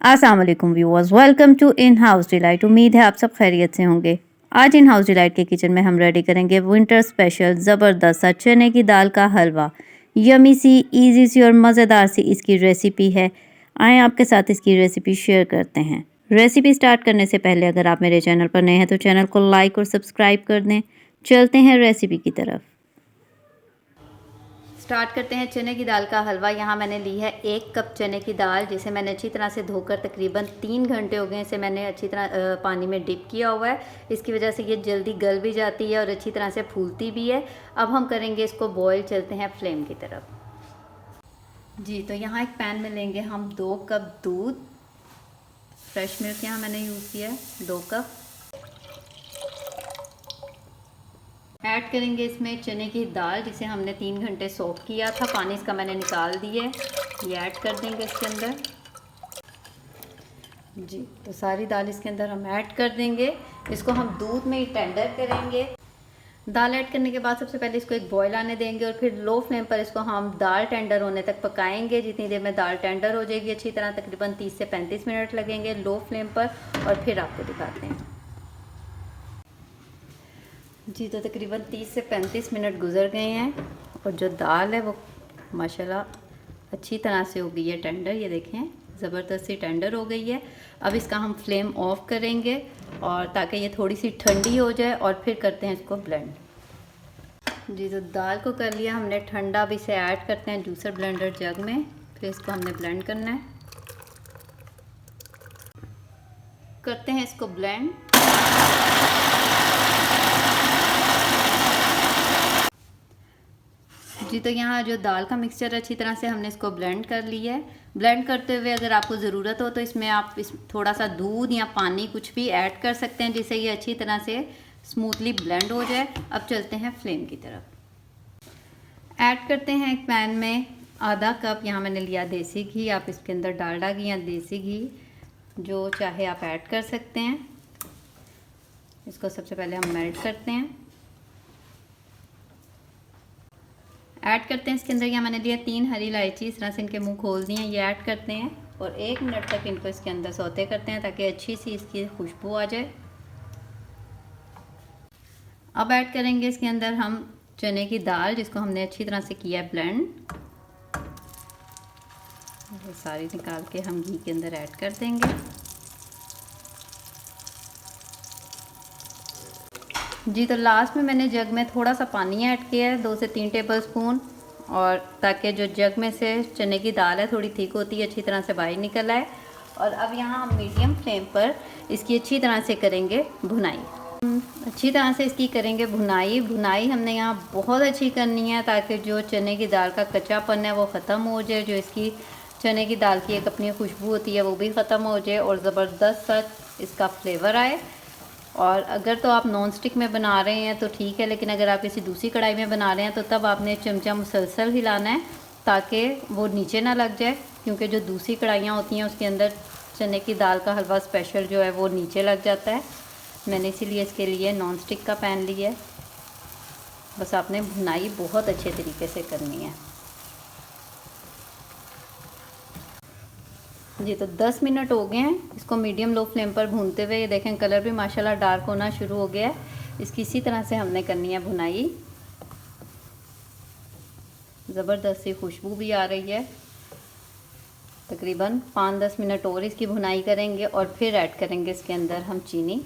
अस्सलाम वालेकुम viewers, welcome to in house delight. उम्मीद है आप सब खैरियत से होंगे। आज इन हाउस डिलाइट के किचन में हम रेडी करेंगे विंटर स्पेशल ज़बरदस्त सा चने की दाल का हलवा। यमी सी, इजी सी और मज़ेदार सी इसकी रेसिपी है। आए आपके साथ इसकी रेसिपी शेयर करते हैं। रेसिपी स्टार्ट करने से पहले अगर आप मेरे चैनल पर नए हैं तो चैनल को लाइक और सब्सक्राइब कर दें। चलते हैं रेसिपी की तरफ। स्टार्ट करते हैं चने की दाल का हलवा। यहाँ मैंने ली है 1 कप चने की दाल, जिसे मैंने अच्छी तरह से धोकर तकरीबन 3 घंटे हो गए इसे मैंने अच्छी तरह पानी में डिप किया हुआ है। इसकी वजह से ये जल्दी गल भी जाती है और अच्छी तरह से फूलती भी है। अब हम करेंगे इसको बॉईल। चलते हैं फ्लेम की तरफ। जी, तो यहाँ एक पैन में लेंगे हम 2 कप दूध। फ्रेश मिल्क यहाँ मैंने यूज़ किया है 2 कप। ऐड करेंगे इसमें चने की दाल, जिसे हमने 3 घंटे सोक किया था। पानी इसका मैंने निकाल दिया है। ये ऐड कर देंगे इसके अंदर। जी, तो सारी दाल इसके अंदर हम ऐड कर देंगे। इसको हम दूध में ही टेंडर करेंगे। दाल ऐड करने के बाद सबसे पहले इसको एक बॉयल आने देंगे और फिर लो फ्लेम पर इसको हम दाल टेंडर होने तक पकाएंगे। जितनी देर में दाल टेंडर हो जाएगी अच्छी तरह, तकरीबन 30 से 35 मिनट लगेंगे लो फ्लेम पर। और फिर आपको दिखाते हैं। जी, तो तकरीबन 30 से 35 मिनट गुज़र गए हैं और जो दाल है वो माशाल्लाह अच्छी तरह से हो गई है टेंडर। ये देखें, ज़बरदस्ती टेंडर हो गई है। अब इसका हम फ्लेम ऑफ करेंगे और ताकि ये थोड़ी सी ठंडी हो जाए और फिर करते हैं इसको ब्लेंड। जी, तो दाल को कर लिया हमने ठंडा। अब इसे ऐड करते हैं जूसर ब्लेंडर जग में। फिर इसको हमने ब्लेंड करना है। करते हैं इसको ब्लेंड। जी, तो यहाँ जो दाल का मिक्सचर अच्छी तरह से हमने इसको ब्लेंड कर लिया है। ब्लेंड करते हुए अगर आपको ज़रूरत हो तो इसमें आप थोड़ा सा दूध या पानी कुछ भी ऐड कर सकते हैं, जिससे ये अच्छी तरह से स्मूथली ब्लेंड हो जाए। अब चलते हैं फ्लेम की तरफ। ऐड करते हैं एक पैन में आधा कप, यहाँ मैंने लिया देसी घी। आप इसके अंदर डालडा घी या देसी घी जो चाहे आप ऐड कर सकते हैं। इसको सबसे पहले हम मेल्ट करते हैं। ऐड करते हैं इसके अंदर, यहाँ मैंने लिया 3 हरी इलायची, इस तरह से इनके मुंह खोल दिए हैं। ये ऐड करते हैं और 1 मिनट तक इनको इसके अंदर सौते करते हैं ताकि अच्छी सी इसकी खुशबू आ जाए। अब ऐड करेंगे इसके अंदर हम चने की दाल, जिसको हमने अच्छी तरह से किया है ब्लेंड। ये सारी निकाल के हम घी के अंदर ऐड कर देंगे। जी, तो लास्ट में मैंने जग में थोड़ा सा पानी ऐड किया है, 2 से 3 टेबलस्पून, और ताकि जो जग में से चने की दाल है थोड़ी थिक होती है, अच्छी तरह से बाहर निकल आए। और अब यहाँ हम मीडियम फ्लेम पर इसकी अच्छी तरह से करेंगे भुनाई। अच्छी तरह से इसकी करेंगे भुनाई। भुनाई हमने यहाँ बहुत अच्छी करनी है ताकि जो चने की दाल का कच्चापन है वो ख़त्म हो जाए। जो इसकी चने की दाल की एक अपनी खुशबू होती है वो भी ख़त्म हो जाए और ज़बरदस्त सा इसका फ्लेवर आए। और अगर तो आप नॉन स्टिक में बना रहे हैं तो ठीक है, लेकिन अगर आप किसी दूसरी कढ़ाई में बना रहे हैं तो तब आपने चमचा मुसलसल हिलाना है ताकि वो नीचे ना लग जाए, क्योंकि जो दूसरी कढ़ाइयाँ होती हैं उसके अंदर चने की दाल का हलवा स्पेशल जो है वो नीचे लग जाता है। मैंने इसीलिए इसके लिए नॉन स्टिक का पैन लिया है। बस आपने भुनाई बहुत अच्छे तरीके से करनी है। जी, तो 10 मिनट हो गए हैं इसको मीडियम लो फ्लेम पर भूनते हुए। ये देखें, कलर भी माशाल्लाह डार्क होना शुरू हो गया है। इसकी इसी तरह से हमने करनी है भुनाई। ज़बरदस्त सी खुशबू भी आ रही है। तकरीबन 5-10 मिनट और इसकी भुनाई करेंगे और फिर ऐड करेंगे इसके अंदर हम चीनी।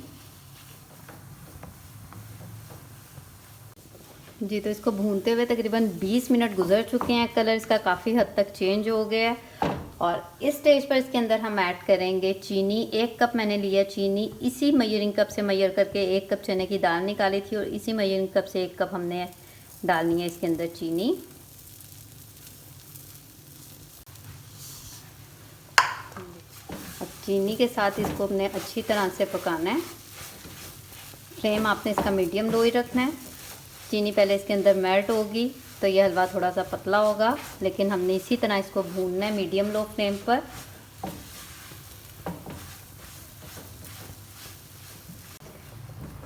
जी, तो इसको भूनते हुए तकरीबन 20 मिनट गुजर चुके हैं। कलर इसका काफ़ी हद तक चेंज हो गया है और इस स्टेज पर इसके अंदर हम ऐड करेंगे चीनी। 1 कप मैंने लिया चीनी। इसी मेजरिंग कप से मेजर करके 1 कप चने की दाल निकाली थी और इसी मेजरिंग कप से 1 कप हमने डालनी है इसके अंदर चीनी। अब चीनी के साथ इसको हमने अच्छी तरह से पकाना है। फ्लेम आपने इसका मीडियम लो ही रखना है। चीनी पहले इसके अंदर मेल्ट होगी तो ये हलवा थोड़ा सा पतला होगा, लेकिन हमने इसी तरह इसको भूनना है मीडियम लो फ्लेम पर।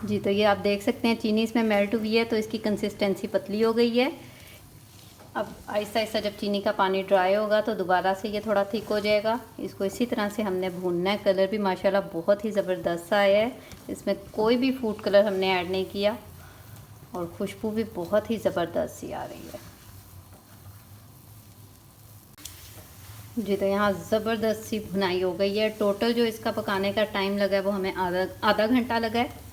जी, तो ये आप देख सकते हैं चीनी इसमें मेल्ट हुई है तो इसकी कंसिस्टेंसी पतली हो गई है। अब आहिस्ता आहिस्ता जब चीनी का पानी ड्राई होगा तो दोबारा से ये थोड़ा थिक हो जाएगा। इसको इसी तरह से हमने भूनना है। कलर भी माशाल्लाह बहुत ही ज़बरदस्त आया है, इसमें कोई भी फूड कलर हमने ऐड नहीं किया और खुशबू भी बहुत ही ज़बरदस्त सी आ रही है जी। तो यहाँ ज़बरदस्त सी भुनाई हो गई है। टोटल जो इसका पकाने का टाइम लगा है वो हमें आधा घंटा लगा है।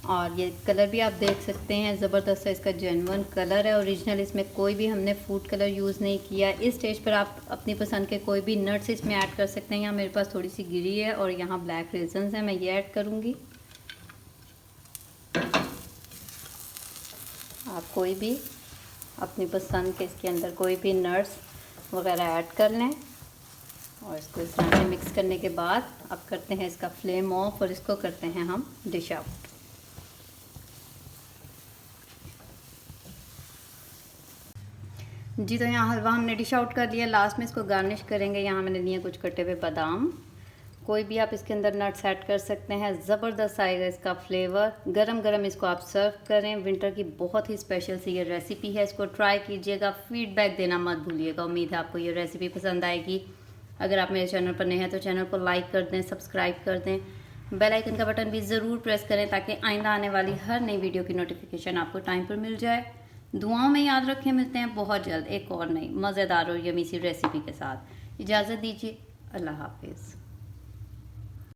और ये कलर भी आप देख सकते हैं, ज़बरदस्त है इसका जेन्युइन कलर है, ओरिजिनल। इसमें कोई भी हमने फूड कलर यूज़ नहीं किया। इस स्टेज पर आप अपनी पसंद के कोई भी नट्स इसमें ऐड कर सकते हैं। यहाँ मेरे पास थोड़ी सी गिरी है और यहाँ ब्लैक रेजन्स हैं, मैं ये ऐड करूँगी। आप कोई भी अपनी पसंद के इसके अंदर कोई भी नट्स वगैरह ऐड कर लें और इसको इस तरह से मिक्स करने के बाद अब करते हैं इसका फ्लेम ऑफ और इसको करते हैं हम डिश आउट। जी तो यहाँ हलवा हमने डिश आउट कर लिया। लास्ट में इसको गार्निश करेंगे। यहाँ मैंने लिए कुछ कटे हुए बादाम, कोई भी आप इसके अंदर नट्स ऐड कर सकते हैं। ज़बरदस्त आएगा इसका फ्लेवर। गरम गरम इसको आप सर्व करें। विंटर की बहुत ही स्पेशल सी ये रेसिपी है, इसको ट्राई कीजिएगा, फीडबैक देना मत भूलिएगा। उम्मीद है आपको ये रेसिपी पसंद आएगी। अगर आप मेरे चैनल पर नए हैं तो चैनल को लाइक कर दें, सब्सक्राइब कर दें, बेल आइकन का बटन भी ज़रूर प्रेस करें ताकि आइंदा आने वाली हर नई वीडियो की नोटिफिकेशन आपको टाइम पर मिल जाए। दुआओं में याद रखें। मिलते हैं बहुत जल्द एक और नई मज़ेदार और यमी सी रेसिपी के साथ। इजाज़त दीजिए। अल्लाह हाफिज़।